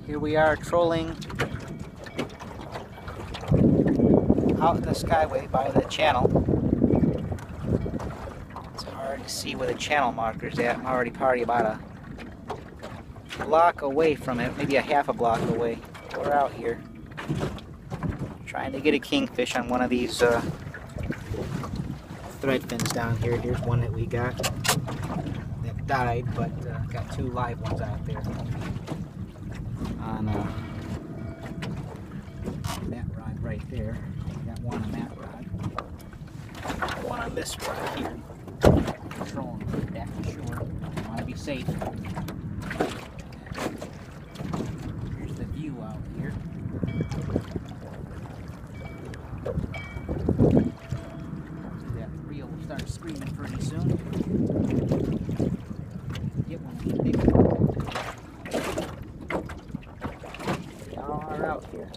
Here we are trolling out in the skyway by the channel. It's hard to see where the channel marker's at. I'm already about a block away from it, maybe a half a block away. We're out here trying to get a kingfish on one of these thread fins down here. Here's one that we got that died, but got two live ones out there on that rod right there. Got one on that rod, one on this rod here. Trolling back to shore. Want to be safe. Here's the view out here. That reel will start screaming pretty soon. Get one of these big ones. They all are out here.